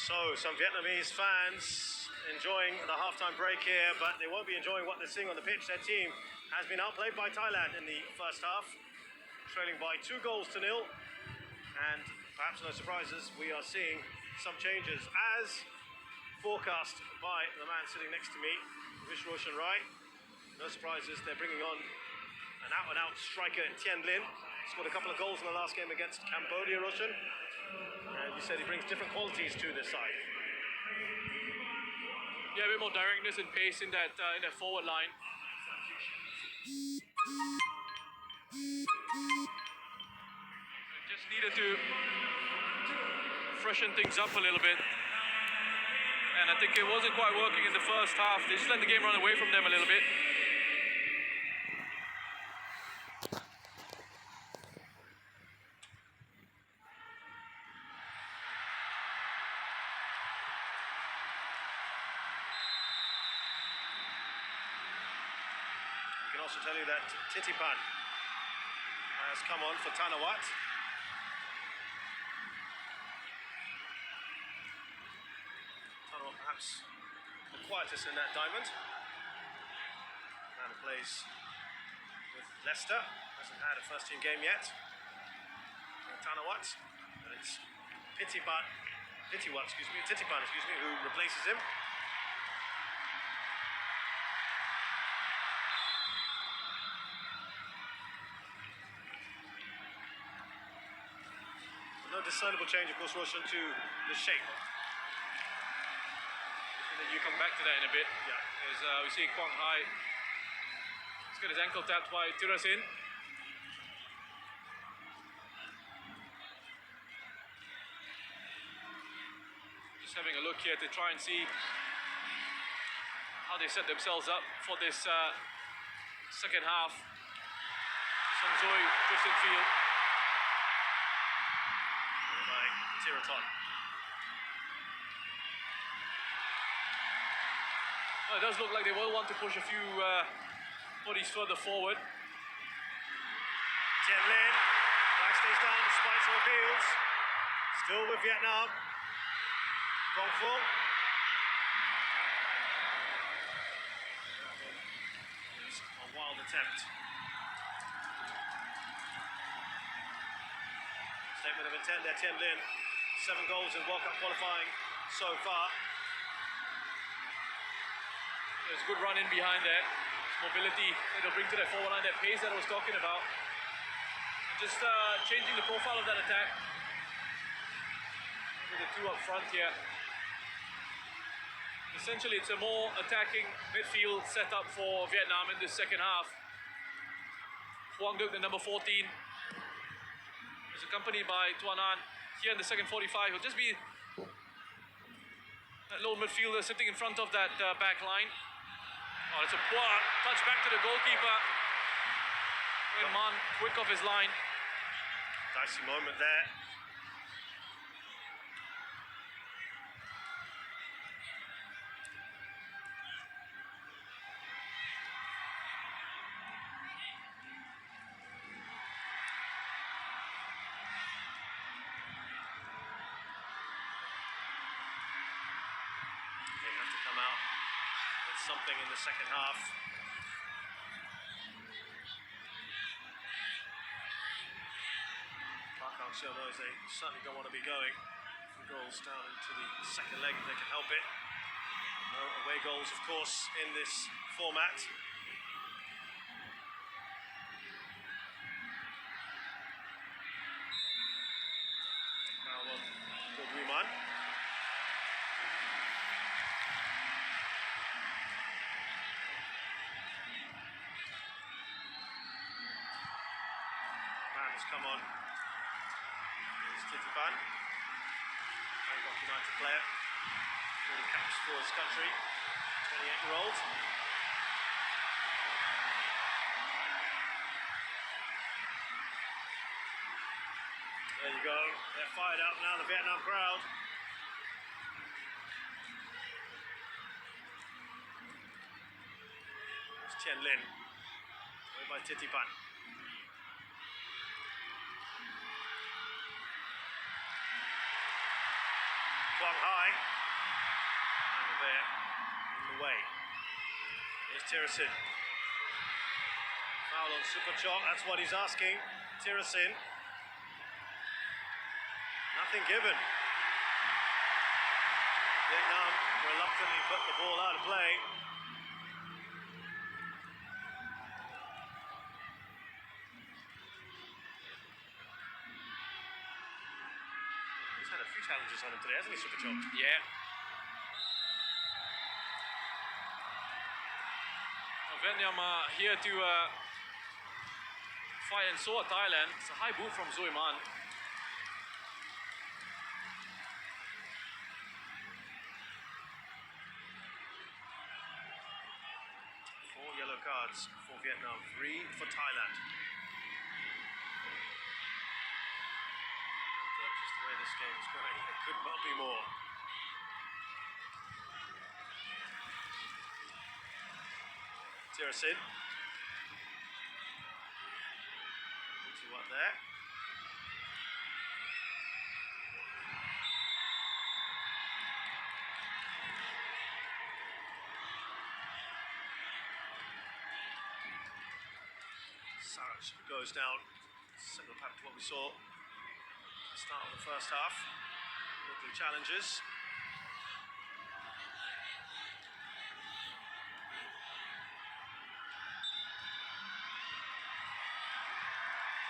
So, some Vietnamese fans enjoying the halftime break here, but they won't be enjoying what they're seeing on the pitch. Their team has been outplayed by Thailand in the first half, trailing by 2-0. And perhaps no surprises, we are seeing some changes as forecast by the man sitting next to me, Vish Roshan Rai. No surprises, they're bringing on an out-and-out striker, Tien Lin. Scored a couple of goals in the last game against Cambodia, Roshan. And you said he brings different qualities to this side. Yeah, a bit more directness and pace in that forward line. Just needed to freshen things up a little bit. And I think it wasn't quite working in the first half. They just let the game run away from them a little bit. I can also tell you that Titipan has come on for Tanawat. Tanawat perhaps the quietest in that diamond. Man who plays with Leicester, hasn't had a first team game yet. Tanawat, but it's Titipan, who replaces him. No discernible change, of course, Roshan, to the shape. You come back to that in a bit. Yeah. As we see Quang Hai. He's got his ankle tapped by Tirasin. Just having a look here to try and see how they set themselves up for this second half. Songzoi drifts in field. By Tiraton. Well, it does look like they will want to push a few bodies further forward. Tien Lin, back stays down despite some appeals. Still with Vietnam. Gong Fong. It's a wild attempt. Statement of intent there, Tien Lin. 7 goals in World Cup qualifying so far. There's a good run in behind there. It's mobility that will bring to that forward line, that pace that I was talking about. And just changing the profile of that attack. With the two up front here. Essentially, it's a more attacking midfield setup for Vietnam in this second half. Huang Duc, the number 14, is accompanied by Tuan An here in the second 45. He'll just be that little midfielder sitting in front of that back line. Oh, it's a poor touch back to the goalkeeper. When Man quick off his line. Dicey moment there. They have to come out with something in the second half. Park Hang-seo knows they certainly don't want to be going for goals down into the second leg if they can help it. No away goals, of course, in this format. Now, good Ruman. Man has come on. Here's Titipan, Bangkok United player, 40 caps for his country, 28-year-old. There you go, they're fired up now, the Vietnam crowd. It's Tien Lin, away by Titipan. Quang Hai. away. Here's Tirasin. Foul on Superchok, that's what he's asking. Tirasin. Nothing given. Vietnam reluctantly put the ball out of play. He's had a few challenges on him today, hasn't he, Superchok? Yeah. Well, Vietnam are here to fight and saw Thailand. It's a high boot from Zui Man. 4 yellow cards for Vietnam, 3 for Thailand. And, just the way this game is going, it could not be more. Tirasin. See what there. Saraj goes down, similar pattern to what we saw at the start of the first half. Looking challenges.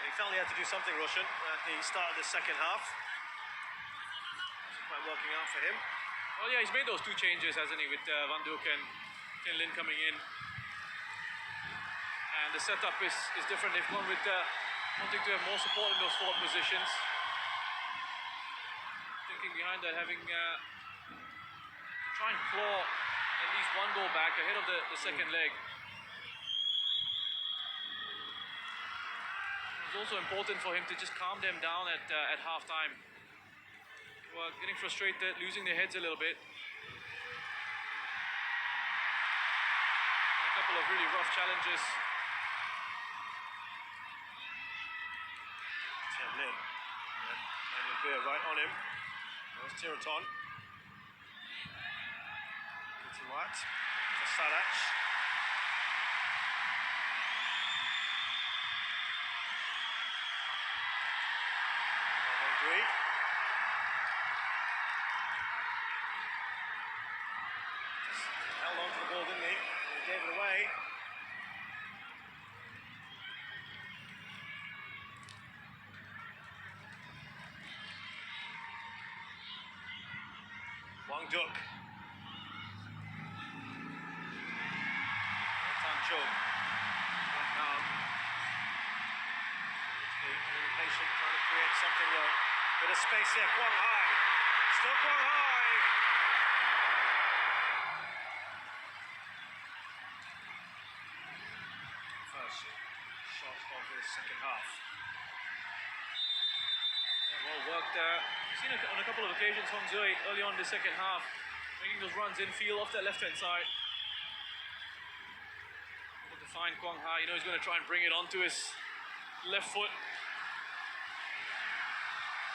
He felt he had to do something, Roshan, at the start of the second half. It's quite working out for him. Well, yeah, he's made those 2 changes, hasn't he, with Van Dijk and Tin Lin coming in. And the setup is different. They've gone with wanting to have more support in those forward positions. Thinking behind that, having to try and claw at least 1 goal back ahead of the second leg. It was also important for him to just calm them down at half-time. They were getting frustrated, losing their heads a little bit. A couple of really rough challenges. Tian Lin. And Daniel Beer right on him. There's Tiraton. Kitiwat for Saraj. Hungry. Just held on to the ball, didn't he? He gave it away. Wang Duk. Tan Cho. Vietnam. A little patient, trying to create something. Bit of space here. Quang Hai. Still Quang Hai. First shot of the second half. Well worked. Seen it on a couple of occasions, Hong Zui, early on in the second half, making those runs infield off that left-hand side. Able to find Quang Hai. You know he's going to try and bring it onto his left foot.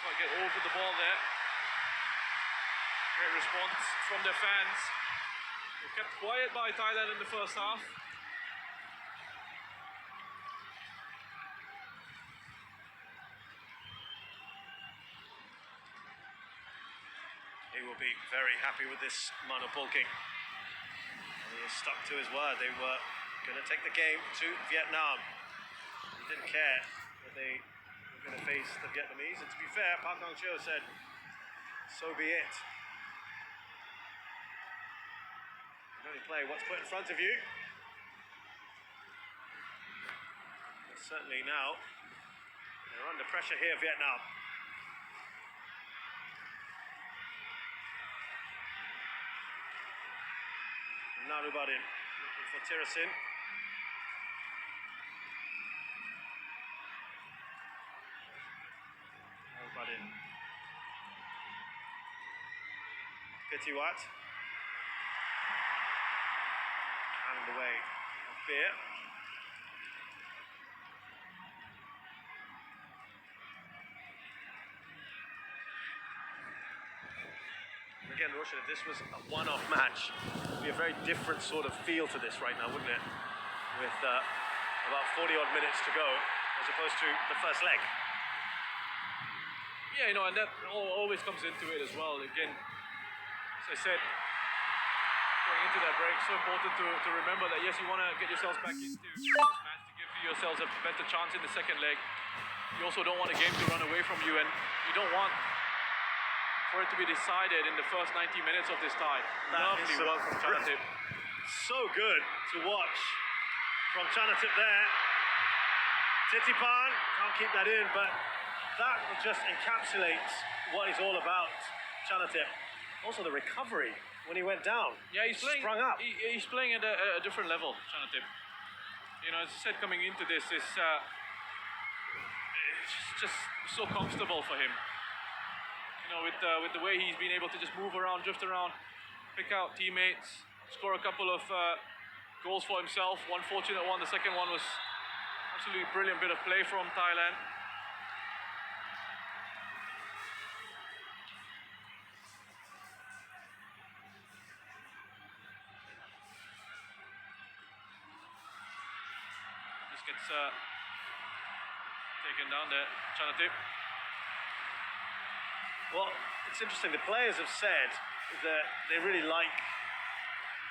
Try to get over the ball there. Great response from their fans. They were kept quiet by Thailand in the first half. He will be very happy with this Mano Polking. He has stuck to his word. They were going to take the game to Vietnam. He didn't care that they were going to face the Vietnamese. And to be fair, Park Hang-seo said, so be it. You can only play what's put in front of you. But certainly now, they're under pressure here, Vietnam. Narubarin looking for Tirasin. Narubarin. Kitiwat. And away. Beer. Again, Roshan, if this was a one-off match, it would be a very different sort of feel to this right now, wouldn't it? With about 40-odd minutes to go, as opposed to the first leg. Yeah, you know, and that always comes into it as well. Again, as I said, going into that break, so important to remember that, yes, you want to get yourselves back into this match to give yourselves a better chance in the second leg. You also don't want a game to run away from you, and you don't want for it to be decided in the first 90 minutes of this tie. Lovely work from Chanatip. So good to watch from Chanatip there. Titipan can't keep that in, but that just encapsulates what he's all about, Chanatip. Also the recovery when he went down. Yeah, he's playing. Sprung up. He's playing at a different level, Chanatip. You know, as I said, coming into this, it's just so comfortable for him. You know, with the way he's been able to just move around, drift around, pick out teammates, score a couple of goals for himself. One fortunate one, the second one was absolutely brilliant bit of play from Thailand. Just gets taken down there, Chanatip. Well, it's interesting. The players have said that they really like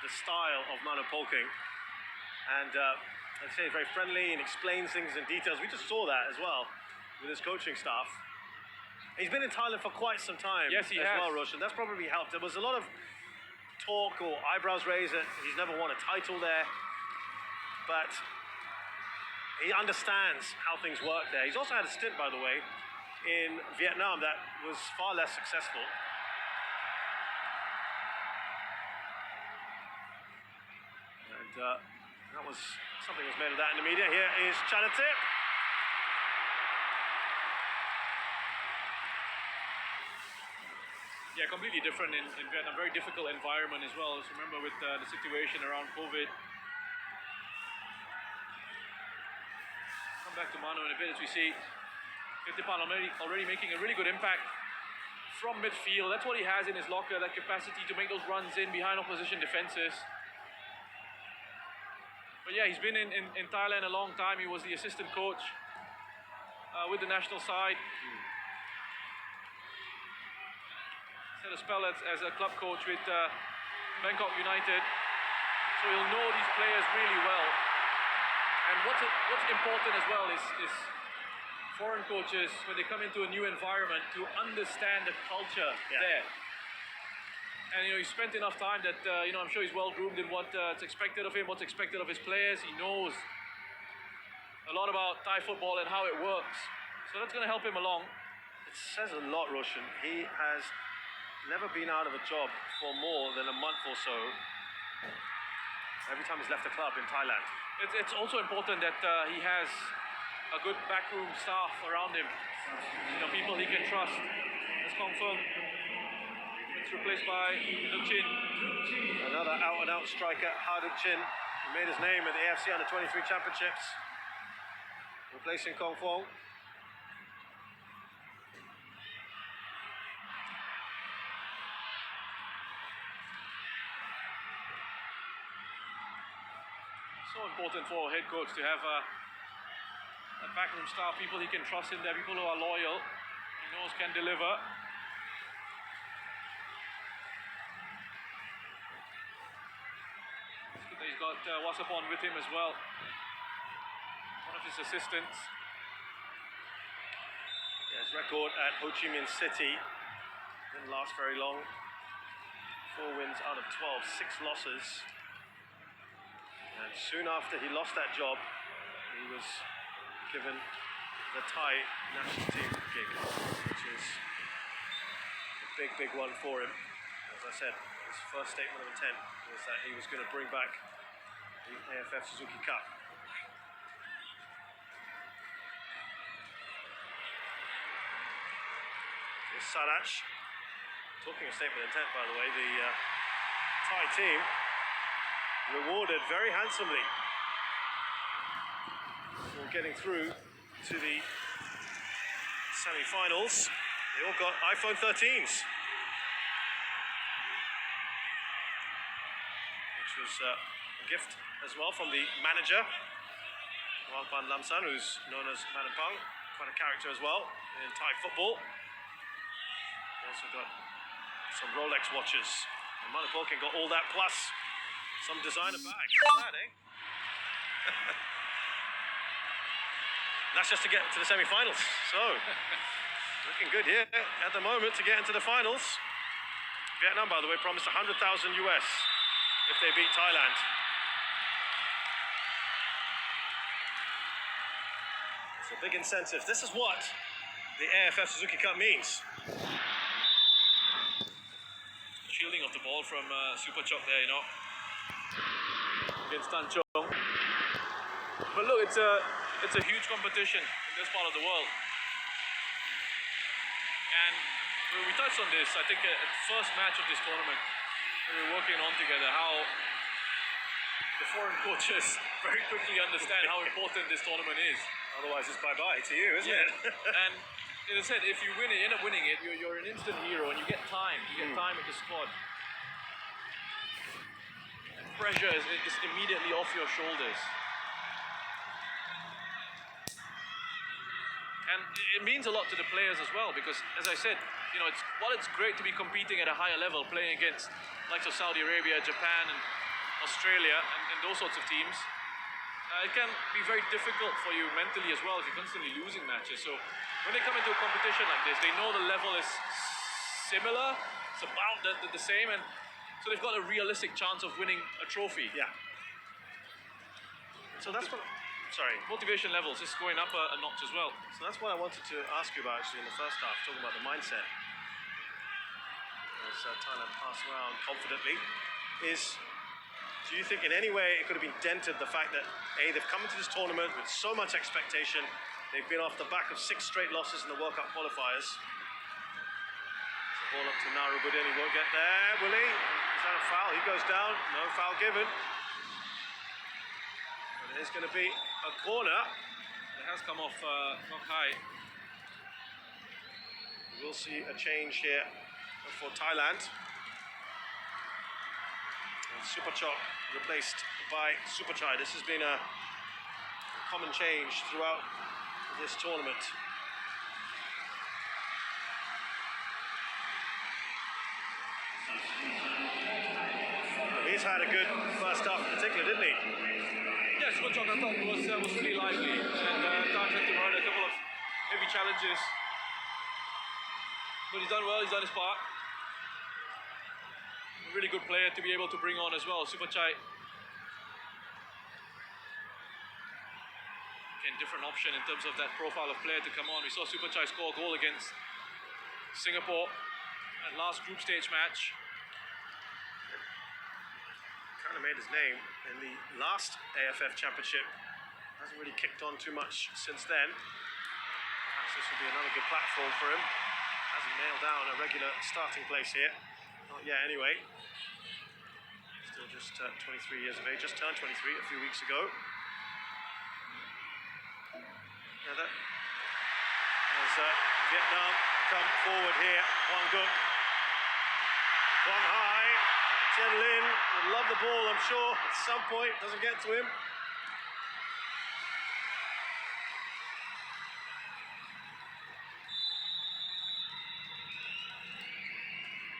the style of Manu Polking, and I'd say he's very friendly and explains things in details. We just saw that as well with his coaching staff. He's been in Thailand for quite some time. Yes, he as has. well, Roshan. That's probably helped. There was a lot of talk or eyebrows raised that he's never won a title there, but he understands how things work there. He's also had a stint, by the way, in Vietnam that was far less successful. And that was something was made of that in the media. Here is Chanatip. Yeah, completely different in Vietnam. Very difficult environment as well. Just remember with the situation around COVID. Come back to Manu in a bit as we see Titipan already making a really good impact from midfield. That's what he has in his locker, that capacity to make those runs in behind opposition defenses. But yeah, he's been in Thailand a long time. He was the assistant coach with the national side. Had a spell as a club coach with Bangkok United. So he'll know these players really well. And what's important as well is foreign coaches, when they come into a new environment, to understand the culture there. And you know, he spent enough time that you know, I'm sure he's well groomed in what's expected of him, what's expected of his players. He knows a lot about Thai football and how it works. So that's going to help him along. It says a lot, Roshan. He has never been out of a job for more than a month or so. Every time he's left the club in Thailand. It's also important that he has a good backroom staff around him. You know, people he can trust. It's confirmed. It's replaced by Chin. Another out-and-out striker, Chin. He made his name at the AFC Under-23 Championships. Replacing Kong Fong. So important for a head coach to have a backroom staff, people he can trust in there, people who are loyal, he knows can deliver. He's got Wasapon with him as well, one of his assistants. Yeah, his record at Ho Chi Minh City didn't last very long. 4 wins out of 12, 6 losses. And soon after he lost that job, he was given the Thai national team gig, which is a big one for him. As I said, his first statement of intent was that he was going to bring back the AFF Suzuki Cup. Here's Sarach. Talking of statement of intent, by the way, the Thai team rewarded very handsomely for getting through to the semi-finals. They all got iPhone 13s. which was a gift as well from the manager, Walpan Lamsan, who's known as Manapang, quite a character as well in Thai football. Also got some Rolex watches. And Manapang got all that plus some designer bag. That, eh? That's just to get to the semi-finals. So, looking good here at the moment to get into the finals. Vietnam, by the way, promised 100,000 US if they beat Thailand. So big incentive. This is what the AFF Suzuki Cup means. Shielding of the ball from Super Chok there, against Tan Chong. But look, it's a huge competition in this part of the world. And we touched on this, I think, at the first match of this tournament, when we were working on together, how the foreign coaches very quickly understand how important this tournament is. Otherwise, it's bye-bye to you, isn't it? And as I said, if you win it, end up winning it, you're an instant hero, and you get time. You get time with the squad. And pressure is immediately off your shoulders. And it means a lot to the players as well, because, as I said, while it's great to be competing at a higher level, playing against likes of Saudi Arabia, Japan, and Australia, and those sorts of teams, it can be very difficult for you mentally as well if you're constantly losing matches. So when they come into a competition like this, they know the level is similar, it's about the same, and so they've got a realistic chance of winning a trophy. Yeah. So that's what... Sorry. Motivation levels is going up a notch as well. So that's what I wanted to ask you about actually in the first half, talking about the mindset. As Thailand pass around confidently, do you think in any way it could have been dented the fact that they've come into this tournament with so much expectation, they've been off the back of 6 straight losses in the World Cup qualifiers. Ball up to Narubudin, he won't get there, will he? Is that a foul? He goes down, no foul given. But it is going to be a corner. It has come off not high. We'll see a change here for Thailand. And Supachok replaced by Supachai. This has been a common change throughout this tournament. He's had a good first half in particular, didn't he? Yeah, Supachok I thought was really lively, and times had to run a couple of heavy challenges. But he's done well, he's done his part. A really good player to be able to bring on as well. Supachai, again, different option in terms of that profile of player to come on. We saw Supachai score a goal against Singapore at last group stage match. Kind of made his name in the last AFF Championship. Hasn't really kicked on too much since then. Perhaps this will be another good platform for him. Hasn't nailed down a regular starting place here. Not yet anyway. Still just 23 years of age. Just turned 23 a few weeks ago. Now that as Vietnam come forward here. Quang Duc. Quang Hai. Tien Lin would love the ball, I'm sure, at some point. Doesn't get to him.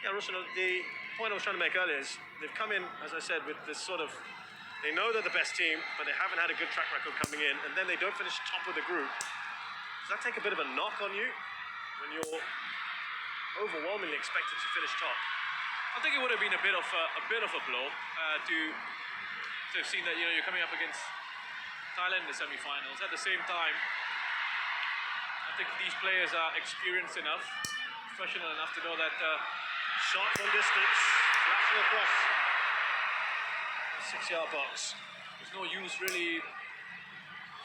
Yeah, Rushan, the point I was trying to make earlier is they've come in, as I said, with this sort of, they know they're the best team, but they haven't had a good track record coming in, and then they don't finish top of the group. Does that take a bit of a knock on you when you're overwhelmingly expected to finish top? I think it would have been a bit of a blow to have seen that you're coming up against Thailand in the semi-finals. At the same time, I think these players are experienced enough, professional enough to know that shot from distance, flashing across the 6-yard box. There's no use really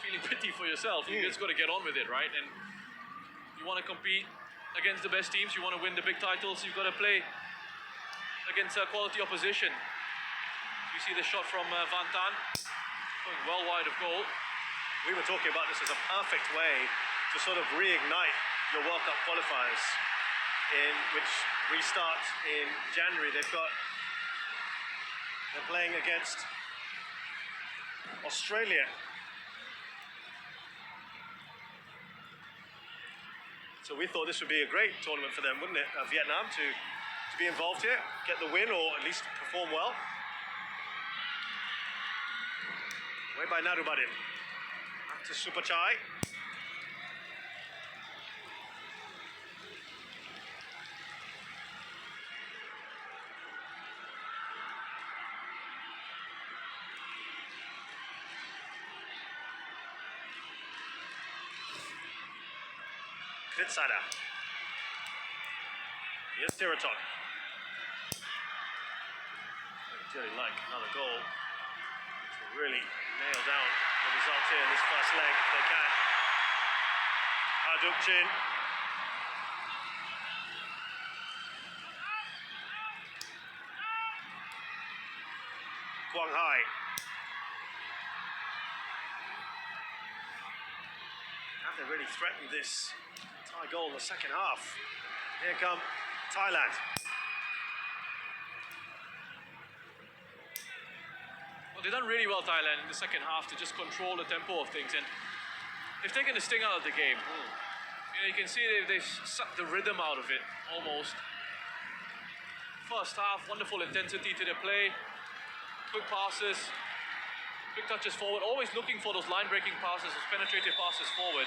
feeling pity for yourself. You just got to get on with it, right? And you want to compete against the best teams. You want to win the big titles. You've got to play against quality opposition. You see the shot from Van Tan, going well wide of goal. We were talking about this as a perfect way to sort of reignite your World Cup qualifiers, in which restart in January. They've got They're playing against Australia. So we thought this would be a great tournament for them, wouldn't it? Vietnam to be involved here, get the win, or at least perform well. Way by Narubadin. Back to Supachai. Kritsada. Here's Tiraton. Really like another goal to really nail down the result here in this first leg if they can. Haduk Chin. Quang Hai. Have they really threatened this Thai goal in the second half? Here come Thailand. Well, they've done really well, Thailand, in the second half to just control the tempo of things, and they've taken the sting out of the game. You know, you can see they've sucked the rhythm out of it, almost. First half, wonderful intensity to their play, quick passes, quick touches forward, always looking for those line-breaking passes, those penetrative passes forward.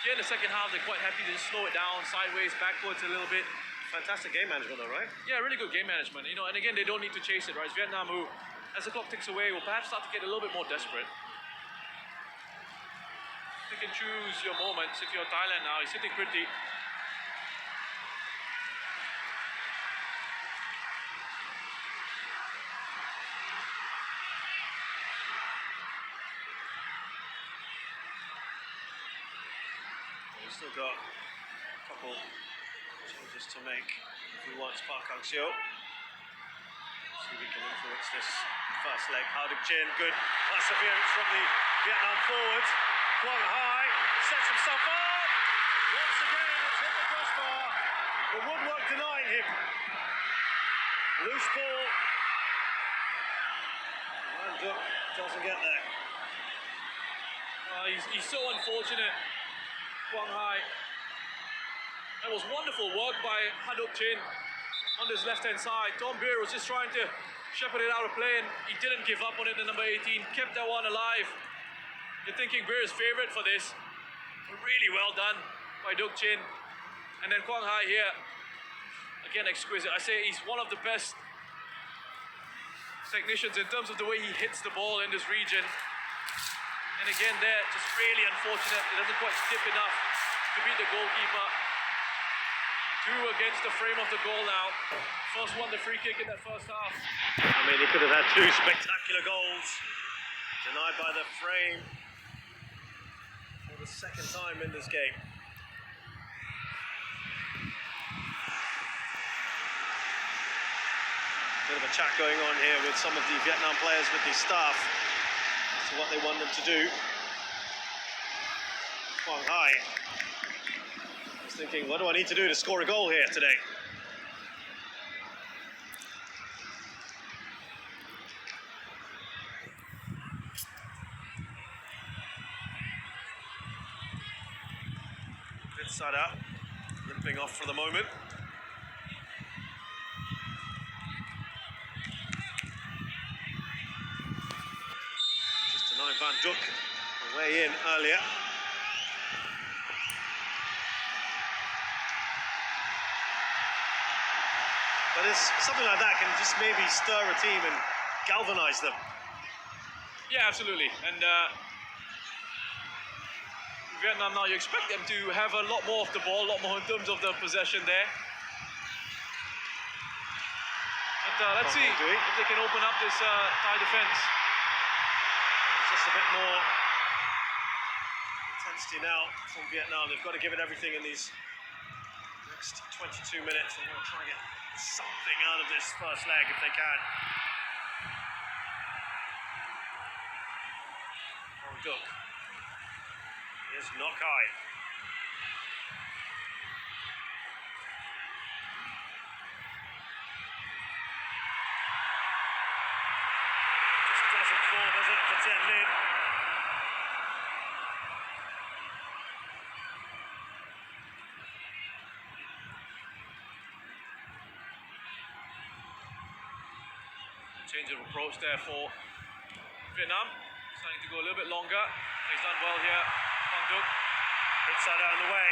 Here in the second half, they're quite happy to just slow it down, sideways, backwards a little bit. Fantastic game management though, right? Yeah, really good game management. You know, and again, they don't need to chase it, right? It's Vietnam who, as the clock ticks away, will perhaps start to get a little bit more desperate. You can choose your moments. If you're Thailand now, he's sitting pretty. We've still got a couple changes to make if we want Park Hang-seo. See if we can influence this first leg. Haduk Chin, good perseverance from the Vietnam forward. Quang Hai sets himself up. Once again, it's hit the crossbar. The woodwork denying him. Loose ball. And Duck doesn't get there. He's so unfortunate, Quang Hai. That was wonderful work by Haduk Chin on his left-hand side. Tom Beer was just trying to shepherd it out of play, and he didn't give up on it. The number 18 kept that one alive. You're thinking Beer is favorite for this. Really well done by Duk Chin. And then Quang Hai here, again exquisite. I say he's one of the best technicians in terms of the way he hits the ball in this region. And again there, just really unfortunate. It doesn't quite tip enough to beat the goalkeeper. Two against the frame of the goal now. First one, the free kick in that first half. I mean, he could have had two spectacular goals. Denied by the frame for the second time in this game. Bit of a chat going on here with some of the Vietnam players, with the staff, as to what they want them to do. Quang Hai is thinking, what do I need to do to score a goal here today? Sada limping off for the moment. Just to 9 Van Duk away in earlier. But it's something like that can just maybe stir a team and galvanize them. Yeah, absolutely. And Vietnam now, you expect them to have a lot more of the ball, a lot more in terms of the possession there. But let's see if they can open up this Thai defense. Just a bit more intensity now from Vietnam. They've got to give it everything in these next 22 minutes. They're going to try and get something out of this first leg if they can. Hong Duk. Here's Nokai. for Tien Lin. Change of approach there for Vietnam. Starting to go a little bit longer. He's done well here. Quang Duc. Inside out on the way.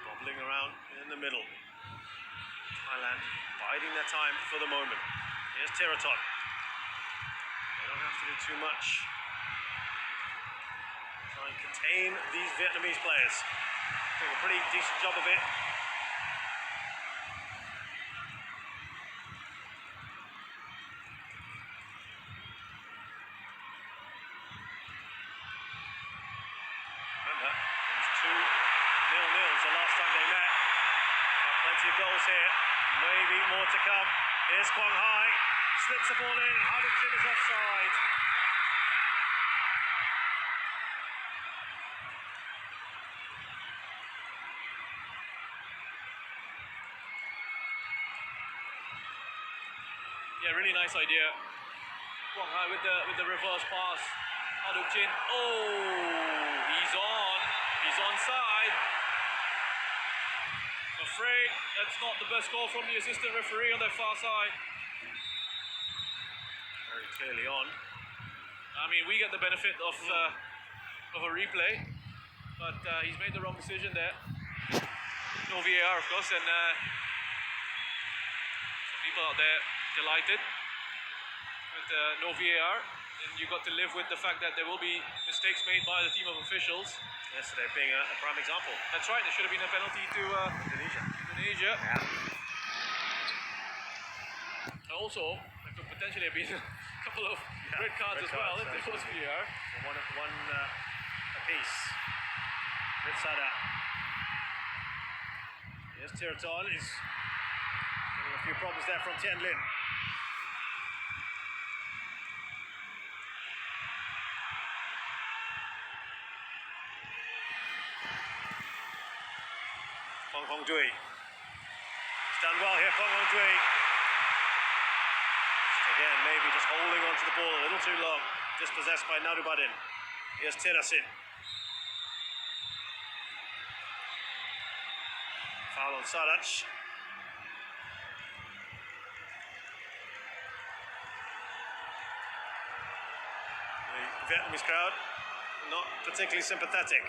Bobbling around in the middle. Thailand biding their time for the moment. Here's Theraton. They don't have to do too much. Try and contain these Vietnamese players. Doing a pretty decent job of it. Remember, it was 2-0 the last time they met. Plenty of goals here. Maybe more to come. Here's Quang Hai. Slips the ball in. Hardington is offside. Yeah, really nice idea. Quang Hai with the reverse pass. Aduk Chin. Oh, he's on. He's onside. I'm afraid that's not the best call from the assistant referee on that far side. Very clearly on. I mean, we get the benefit of a replay, but he's made the wrong decision there. No VAR, of course, and some people out there delighted with no VAR, and you've got to live with the fact that there will be mistakes made by the team of officials. Yesterday being a prime example. That's right, there should have been a penalty to Indonesia. Yeah. Also, there could potentially have been a couple of red cards as well if there was VAR. So one apiece. Ritsada. Here's Theraton. He's getting a few problems there from Tien Lin. Phong Hong Dui. He's done well here, Phong Hong Dui. Again, maybe just holding onto the ball a little too long. Dispossessed by Narubadin. Here's Tirasin. Foul on Sarac. The Vietnamese crowd not particularly sympathetic.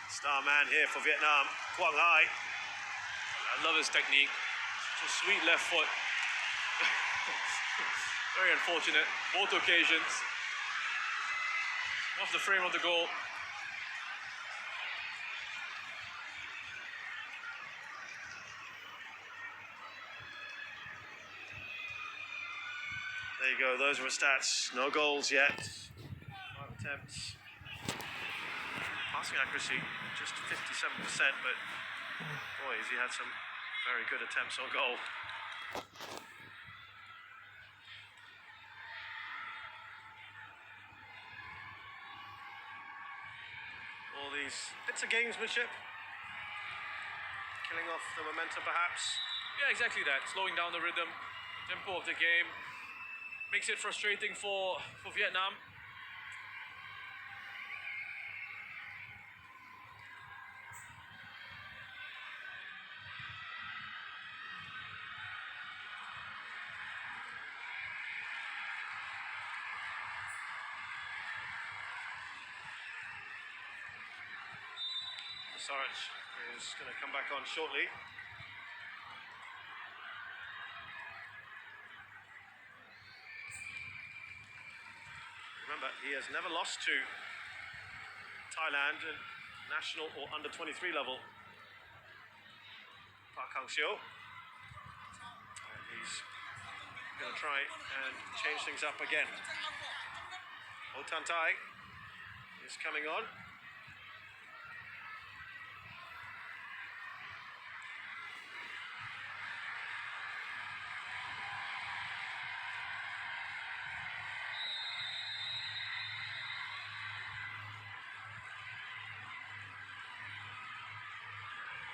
Star man here for Vietnam, Quang Hai. I love his technique. Such a sweet left foot. Very unfortunate, both occasions. Off the frame of the goal. There you go, those were stats. No goals yet. 5 attempts. Passing accuracy, just 57%, but boy, has he had some very good attempts on goal. All these bits of gamesmanship, killing off the momentum perhaps. Yeah, exactly that. Slowing down the rhythm, tempo of the game. Makes it frustrating for Vietnam. Sarac is going to come back on shortly. Remember, he has never lost to Thailand at national or under 23 level. Park Hang-seo. And he's going to try and change things up again. Oh Tan Tai is coming on.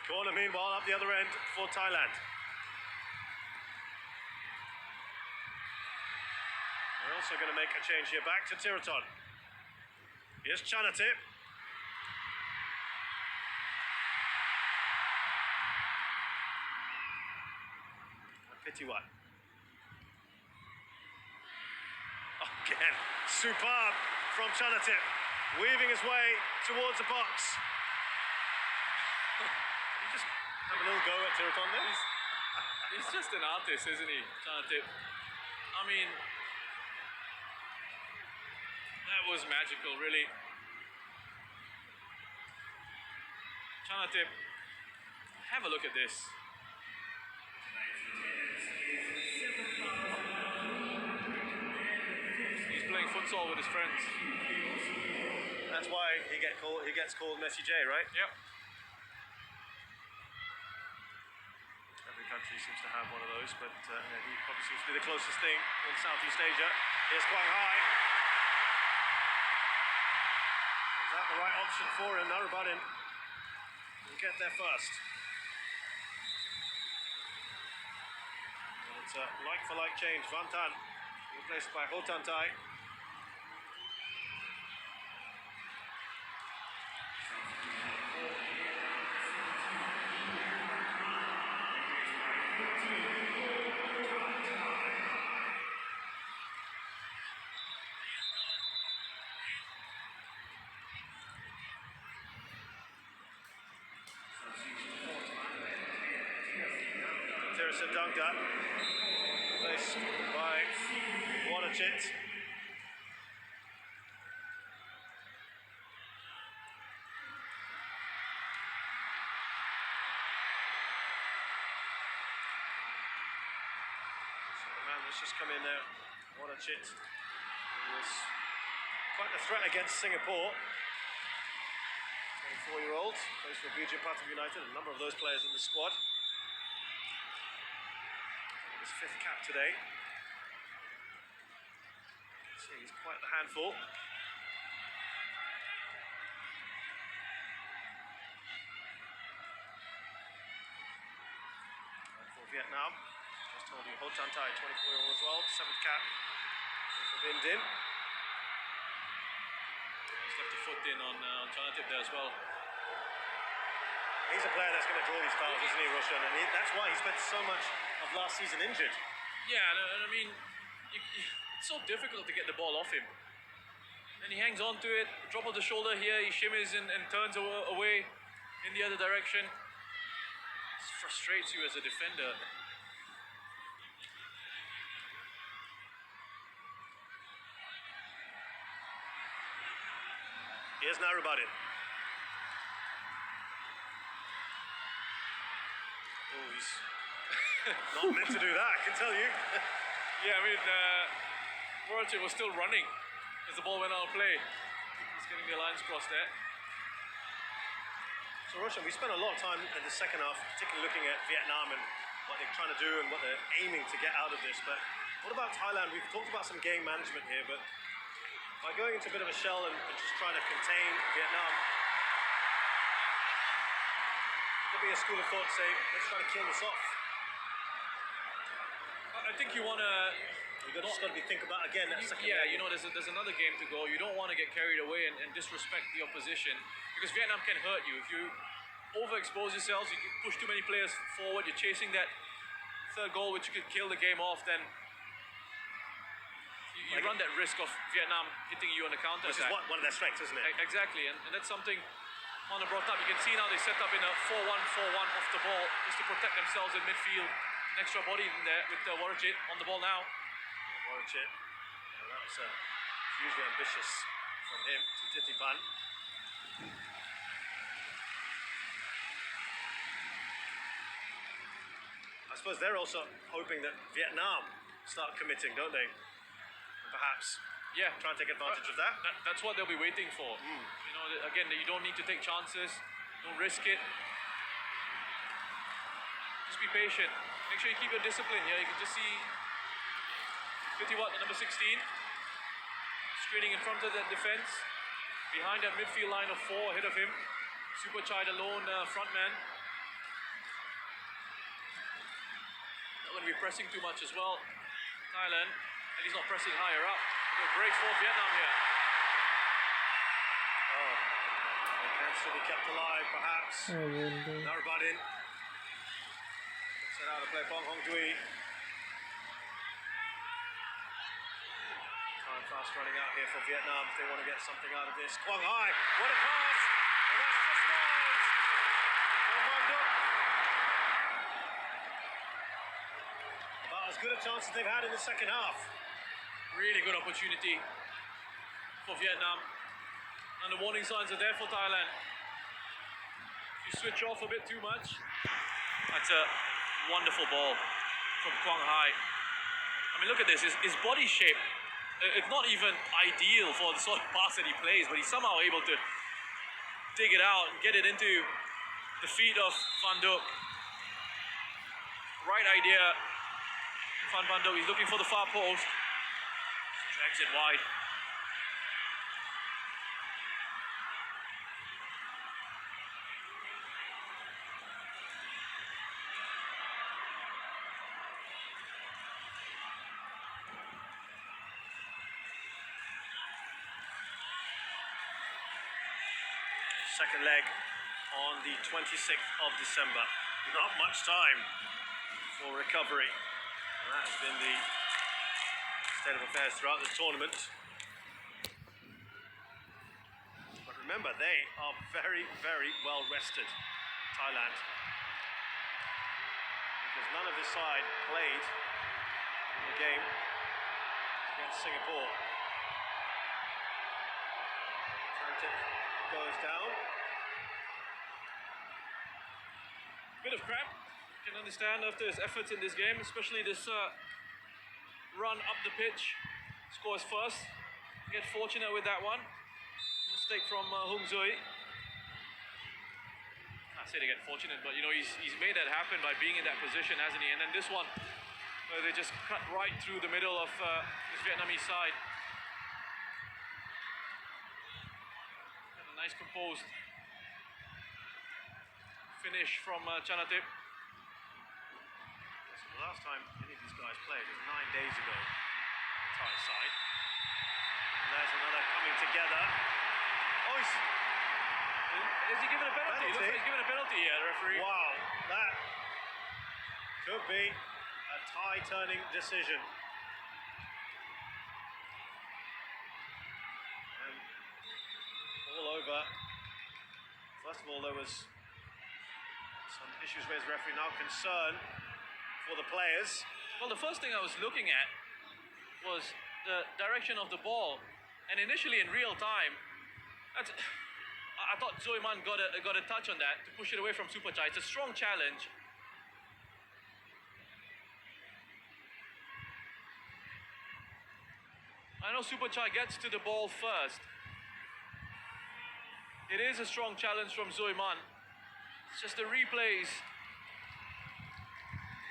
Corner, meanwhile, up the other end for Thailand. They're also going to make a change here. Back to Tiraton. Here's Chanatip. Pity one. Again, superb from Chanatip. Weaving his way towards the box. You just have a little go at Tiraton there. He's just an artist, isn't he, Chanatip? I mean, that was magical, really. Chanatip, have a look at this. He's playing futsal with his friends. That's why he gets called Messi J, right? Yep. Every country seems to have one of those, but yeah, he probably seems to be the closest thing in Southeast Asia. Here's Quang Hai. Is that the right option for him? Narubanin will get there first. And it's a like-for-like change. Van Tan replaced by Ho Tan Tai. Dungda, replaced by Wanachit. So the man that's just come in there, Wanachit, who was quite a threat against Singapore. 24-year-old, plays for Bijin Pathum United, a number of those players in the squad. His fifth cap today. See, he's quite the handful. For Vietnam, just told you, Ho Tan Tai, 24-year-old as well, seventh cap for Binh Dinh. He's left a foot in on Chanatip there as well. He's a player that's going to draw these fouls, isn't he, Roshan? And that's why he spent so much of last season injured. Yeah, and I mean, it's so difficult to get the ball off him. And he hangs on to it, drop of the shoulder here, he shimmies and turns away in the other direction. This frustrates you as a defender. Here's Narubanin. Oh, he's not meant to do that, I can tell you. Yeah, I mean, Warachit was still running as the ball went out of play. He's getting the lines crossed there. So, Roshan, we spent a lot of time in the second half, particularly looking at Vietnam and what they're trying to do and what they're aiming to get out of this. But what about Thailand? We've talked about some game management here, but by going into a bit of a shell and just trying to contain Vietnam, there'll be a school of thought to say, let's try to kill this off. I think you want to... You've just got to think about, again, that second yeah, game. you know, there's another game to go. You don't want to get carried away and disrespect the opposition, because Vietnam can hurt you. If you overexpose yourselves, you push too many players forward, you're chasing that third goal, which could kill the game off, then you run that risk of Vietnam hitting you on the counter. Which is one of their strengths, isn't it? Exactly, and that's something Honor brought up. You can see now they set up in a 4-1-4-1 off the ball just to protect themselves in midfield. An extra body in there with Warachit on the ball now. Warachit, yeah, that was hugely ambitious from him to Titipan. I suppose they're also hoping that Vietnam start committing, don't they? And perhaps try and take advantage of that. That's what they'll be waiting for. You know, again, you don't need to take chances, don't risk it. Just be patient. Make sure you keep your discipline here. You can just see Pitiwat, number 16, screening in front of that defense, behind that midfield line of 4 ahead of him. Super Chai, the lone front man. to be pressing too much as well. Thailand, and he's not pressing higher up. Great for Vietnam here. Oh, they can still be kept alive, perhaps. Narbadin set out to play Bong Hong Dui. Time fast running out here for Vietnam if they want to get something out of this. Quang Hai, what a pass! And that's just wide. Van Duk. About as good a chance as they've had in the second half. Really good opportunity for Vietnam. And the warning signs are there for Thailand. If you switch off a bit too much. That's a wonderful ball from Quang Hai. I mean, look at this. His body shape, it's not even ideal for the sort of pass that he plays, but he's somehow able to dig it out and get it into the feet of Van Duk. Right idea. Van Duk, he's looking for the far post. Drags it wide. Second leg on the 26th of December. Not much time for recovery. And that has been the state of affairs throughout this tournament. But remember, they are very, very well rested, Thailand. Because none of this side played in the game against Singapore. Goes down. Bit of cramp. You can understand after his efforts in this game, especially this run up the pitch. Scores first. Get fortunate with that one. Mistake from Hung Zui. I say to get fortunate, but you know he's made that happen by being in that position, hasn't he? And then this one, where they just cut right through the middle of this Vietnamese side. Nice composed finish from Chanatip. So the last time any of these guys played was 9 days ago. The Thai side. And there's another coming together. Oh, is he given a penalty? Looks like he's given a penalty here, the referee. Wow, that could be a tie-turning decision. Over. First of all, there was some issues with his referee, now concern for the players. Well, the first thing I was looking at was the direction of the ball, and initially in real time, I thought Zoi Man got a touch on that to push it away from Superchai. It's a strong challenge. I know Superchai gets to the ball first. It is a strong challenge from Zoi Man. It's just the replays.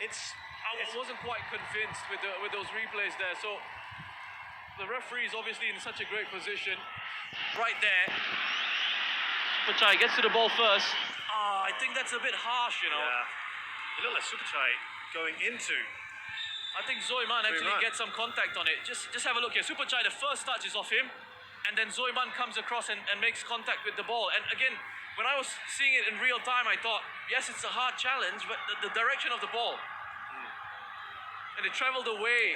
I wasn't quite convinced with those replays there. So the referee is obviously in such a great position. Right there. Superchai gets to the ball first. I think that's a bit harsh, you know. Yeah. It looked like Superchai going into. I think Zoi Man actually gets some contact on it. Just have a look here. Superchai, the first touch is off him. And then Zoi Man comes across and makes contact with the ball. And again, when I was seeing it in real time, I thought, yes, it's a hard challenge, but the direction of the ball. And it traveled away.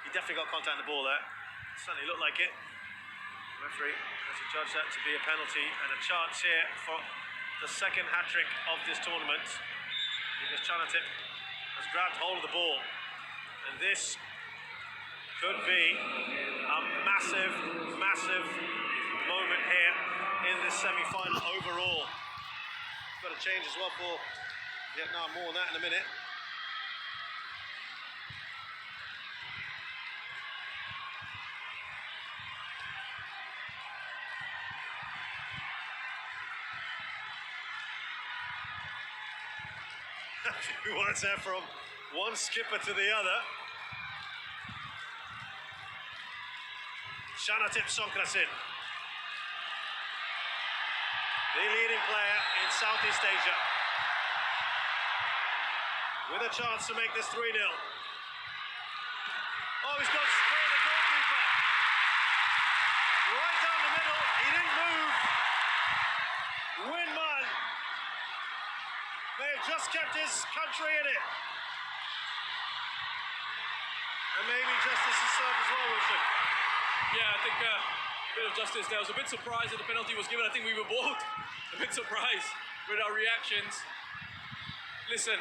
He definitely got contact on the ball there. It certainly looked like it. The referee has to judge that to be a penalty and a chance here for the second hat-trick of this tournament. Because Chanatip has grabbed hold of the ball. And this could be a massive, massive moment here in this semi-final overall. Got to change as well for Vietnam. More on that in a minute. A few words there from one skipper to the other. Chanatip Songkrasin, the leading player in Southeast Asia, with a chance to make this 3-0. Oh, he's got straight at the goalkeeper. Right down the middle. He didn't move. Winman may have just kept his country in it. And maybe justice is served as well, Wilson. Yeah, I think a bit of justice there. I was a bit surprised that the penalty was given. I think we were both a bit surprised with our reactions. Listen,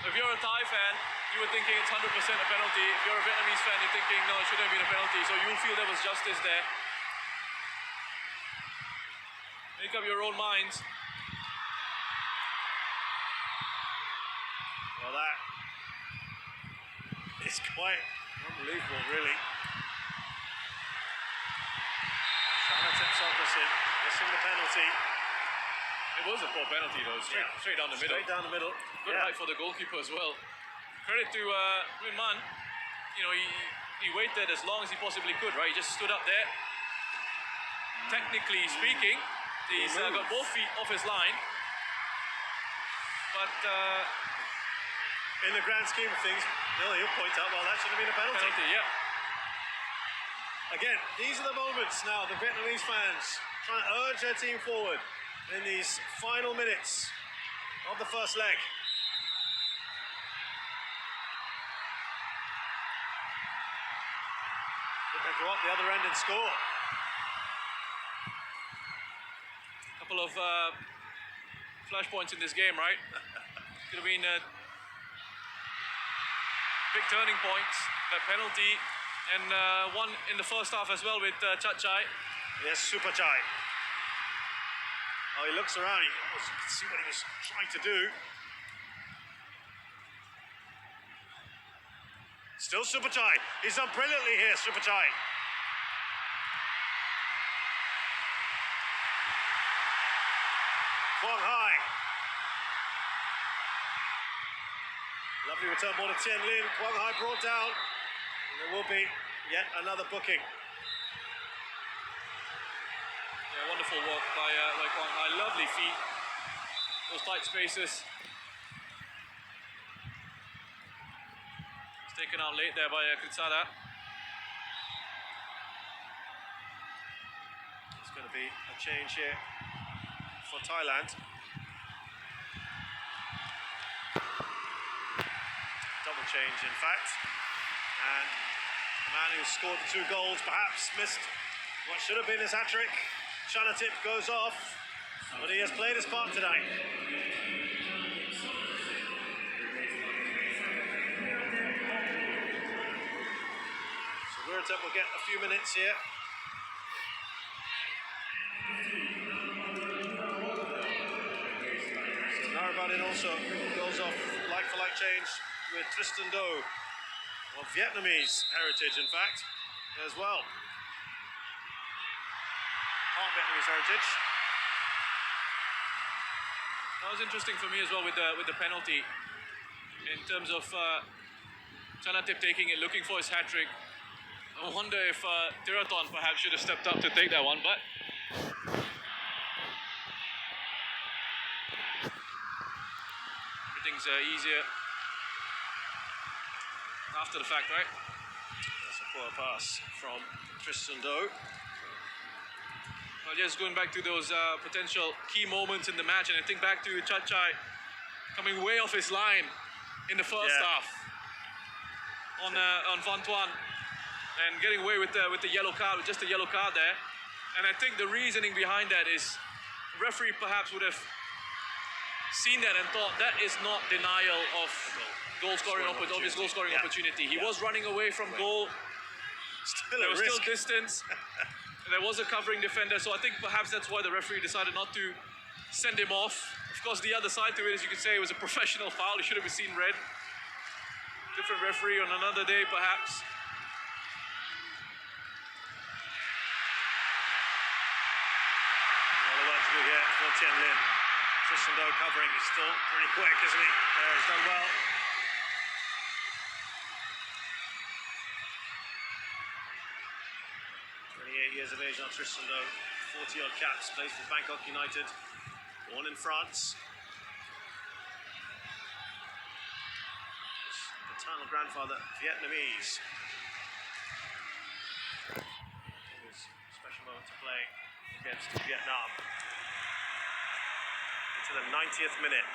if you're a Thai fan, you were thinking it's 100% a penalty. If you're a Vietnamese fan, you're thinking, no, it shouldn't have been a penalty. So you'll feel there was justice there. Make up your own minds. Well, that is quite unbelievable, really. Shanatip Sokosin missing the penalty. It was a poor penalty though, straight down the middle. Straight down the middle. Good height for the goalkeeper as well. Credit to Win Man. You know, he waited as long as he possibly could, right? He just stood up there. Technically speaking, he's got both feet off his line. But in the grand scheme of things, he'll point out, well, that should have been a penalty. Yeah. Again, these are the moments now, the Vietnamese fans trying to urge their team forward in these final minutes of the first leg. Could they go up the other end and score? Couple of flashpoints in this game, right? Could have been big turning points, that penalty, and one in the first half as well with Chai. Yes, Super Chai. Oh, he looks around, you can see what he was trying to do. Still Super Chai. He's done brilliantly here, Super Chai. Quang Hai. Lovely return ball to Tien Lin. Quang Hai brought down. And there will be yet another booking. Yeah, wonderful work by Quang Hai. Lovely feet. Those tight spaces. It's taken out late there by Kutsada. It's going to be a change here for Thailand. Double change, in fact. And the man who scored the 2 goals perhaps missed what should have been his hat-trick. Shanatip goes off, but he has played his part today. So Wiratep will get a few minutes here. So Narabadin also goes off like-for-like change with Tristan Do, of Vietnamese heritage, in fact, as well. Part Vietnamese heritage. That was interesting for me as well with the penalty, in terms of Chanatip taking it, looking for his hat-trick. I wonder if Tiraton perhaps should have stepped up to take that one, but everything's easier after the fact, right? That's a poor pass from Tristan Do. Well, just going back to those potential key moments in the match, and I think back to Chai coming way off his line in the first half on Van Tuan, and getting away with the yellow card, with just a yellow card there. And I think the reasoning behind that is the referee perhaps would have seen that and thought that is not denial of goal-scoring opportunity. He was running away from goal. Still there a was risk. still distance. There was a covering defender, so I think perhaps that's why the referee decided not to send him off. Of course, the other side to it, as you could say, it was a professional foul. He should have seen red. Different referee on another day, perhaps. All the work to do here for Tien Lin. Tristan Do covering is still pretty quick, isn't he? He's done well. Years of age now, Tristan Do, 40-odd caps, plays for Bangkok United, born in France. maternal grandfather, Vietnamese. It was a special moment to play against Vietnam. Into the 90th minute.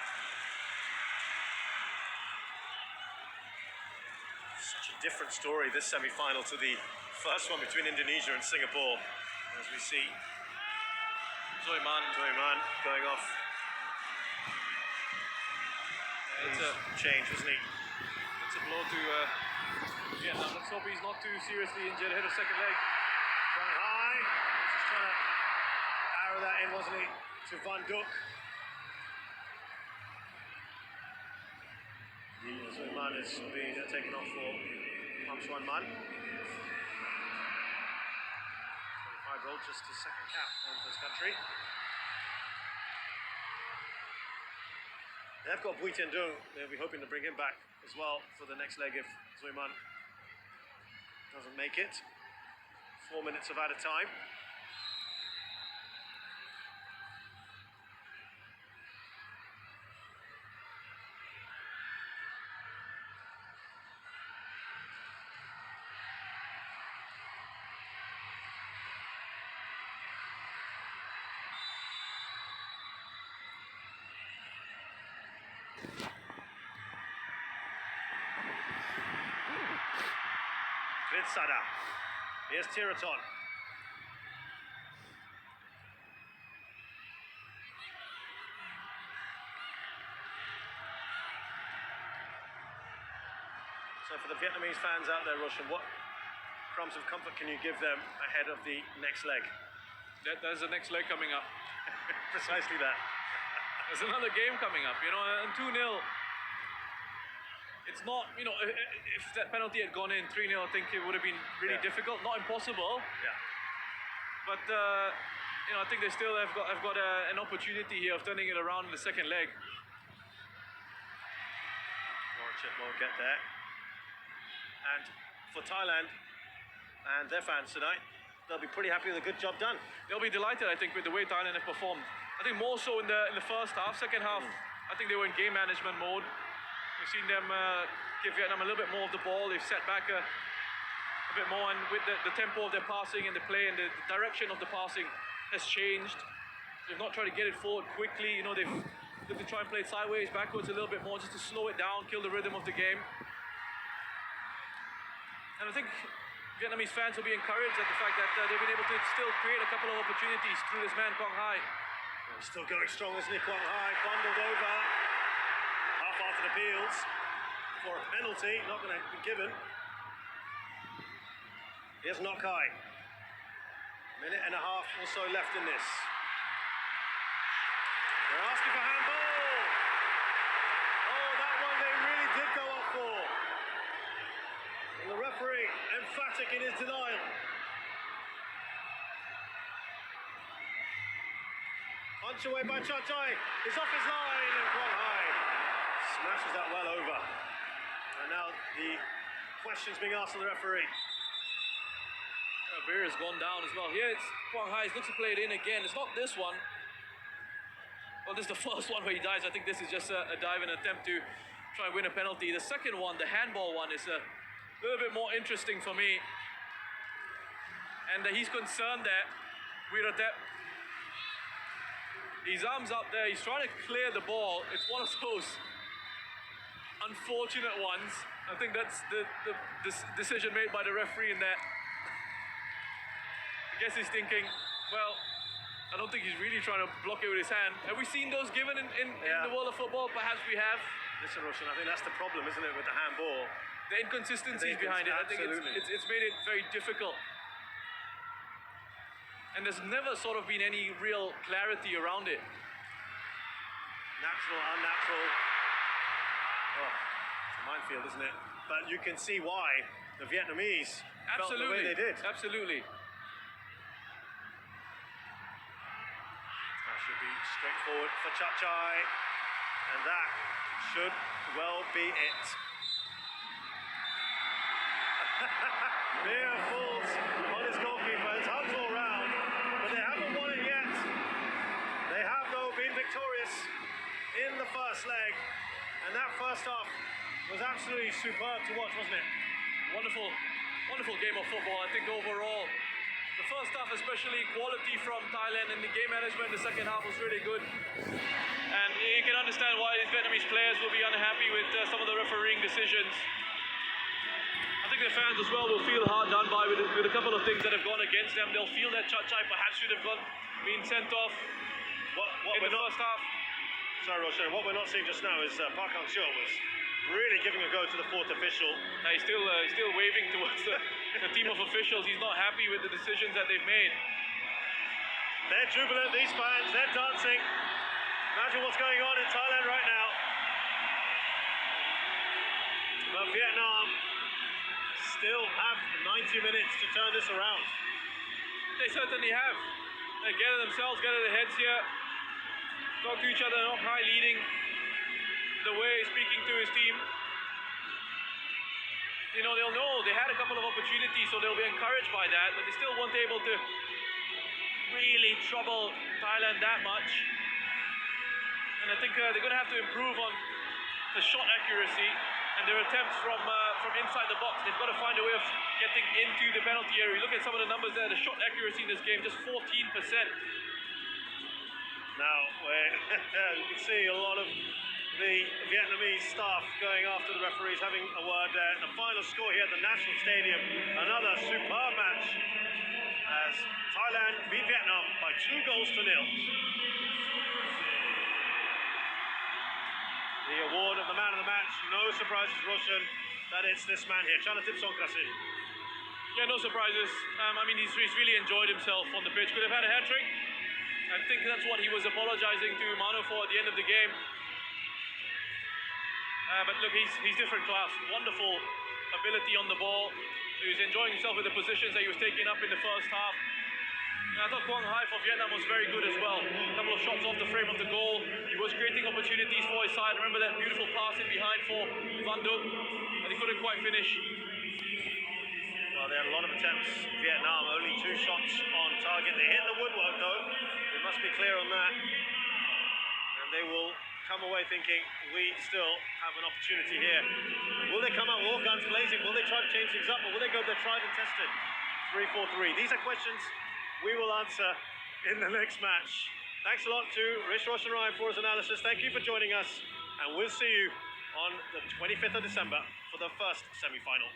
Such a different story, this semi-final, to the first one between Indonesia and Singapore. As we see Zoiman going off. It's a change, wasn't he? It's a blow to Vietnam. Let's hope he's not too seriously injured ahead of second leg. Trying high. Just trying to arrow that in, wasn't he? To Van Dijk. Zoiman is being taken off for Mam Chuan Man. 25-year-old, just his second cap on for his country. They've got Bui Tian Dung. They'll be hoping to bring him back as well for the next leg if Zoiman doesn't make it. 4 minutes of added time. Sada. Here's Tiraton. So for the Vietnamese fans out there, Roshan, what crumbs of comfort can you give them ahead of the next leg? There's the next leg coming up. Precisely that. There's another game coming up, you know, and 2-0. It's not, you know, if that penalty had gone in 3-0, I think it would have been really difficult. Not impossible. Yeah. But, you know, I think they still have got an opportunity here of turning it around in the second leg. Warrenchip won't get there. And for Thailand and their fans tonight, they'll be pretty happy with a good job done. They'll be delighted, I think, with the way Thailand have performed. I think more so in the first half. Second half, I think they were in game management mode. We've seen them give Vietnam a little bit more of the ball. They've set back a bit more, and with the tempo of their passing and the play and the direction of the passing has changed. They've not tried to get it forward quickly. You know, they've looked to try and play it sideways, backwards a little bit more, just to slow it down, kill the rhythm of the game. And I think Vietnamese fans will be encouraged at the fact that they've been able to still create a couple of opportunities through this man, Quang Hai. Still going strong, isn't he, Quang Hai? Bundled over. Half-hearted appeals for a penalty, not going to be given. Here's Nok Hai. Minute and a half or so left in this. They're asking for handball. Oh, that one they really did go up for. And the referee emphatic in his denial. Punch away by Cha Chai. It's off his line, and Quang Hai smashes that well over. And now the questions being asked of the referee. Beer has gone down as well. Here it's Quang Hai. Looks to play it in again. It's not this one. Well, this is the first one where he dives. I think this is just a dive and attempt to try and win a penalty. The second one, the handball one, is a little bit more interesting for me. And he's concerned that Wiratep, his arms up there, he's trying to clear the ball. It's one of those unfortunate ones. I think that's the decision made by the referee in that. I guess he's thinking, well, I don't think he's really trying to block it with his hand. Have we seen those given in the world of football? Perhaps we have. Listen, Roshan, I think that's the problem, isn't it, with the handball? The inconsistencies behind it. I think it's made it very difficult. And there's never sort of been any real clarity around it. Natural, unnatural. Oh, it's a minefield, isn't it? But you can see why the Vietnamese felt the way they did. Absolutely. That should be straightforward for Cha Chai. And that should well be it. Mere fault on his goalkeeper. It's hugged all round, but they haven't won it yet. They have, though, been victorious in the first leg. And that first half was absolutely superb to watch, wasn't it? Wonderful, wonderful game of football. I think overall, the first half especially, quality from Thailand, and the game management in the second half was really good. And you can understand why these Vietnamese players will be unhappy with some of the refereeing decisions. I think the fans as well will feel hard done by with a couple of things that have gone against them. They'll feel that Chachai perhaps should have been sent off What in the first half. Sorry, Roshan. What we're not seeing just now is Park Hang-seo was really giving a go to the fourth official. He's still waving towards the team of officials. He's not happy with the decisions that they've made. They're jubilant, these fans. They're dancing. Imagine what's going on in Thailand right now. But Vietnam still have 90 minutes to turn this around. They certainly have. They gather themselves, gather their heads here, talk to each other, Nok Hai leading the way, speaking to his team. You know, they'll know they had a couple of opportunities, so they'll be encouraged by that, but they still weren't able to really trouble Thailand that much. And I think they're going to have to improve on the shot accuracy and their attempts from inside the box. They've got to find a way of getting into the penalty area. Look at some of the numbers there. The shot accuracy in this game, just 14%. Now, you can see a lot of the Vietnamese staff going after the referees, having a word there. The final score here at the National Stadium, another superb match as Thailand beat Vietnam by 2-0. The award of the man of the match, no surprises, Roshan, that it's this man here, Chanatip Songkrasin. Yeah, no surprises. I mean, he's really enjoyed himself on the pitch. Could have had a hat-trick. I think that's what he was apologizing to Mano for at the end of the game. But look, he's different class. Wonderful ability on the ball. He was enjoying himself with the positions that he was taking up in the first half. And I thought Quang Hai for Vietnam was very good as well. A couple of shots off the frame of the goal. He was creating opportunities for his side. Remember that beautiful pass in behind for Van Duk, and he couldn't quite finish. Well, they had a lot of attempts. Vietnam, only 2 shots on target. They hit the woodwork though. We must be clear on that. And they will come away thinking, we still have an opportunity here. Will they come out with all guns blazing? Will they try to change things up? Or will they go their tried and tested 3-4-3? These are questions we will answer in the next match. Thanks a lot to Rish Roshan Ryan for his analysis. Thank you for joining us. And we'll see you on the 25th of December for the first semi-final.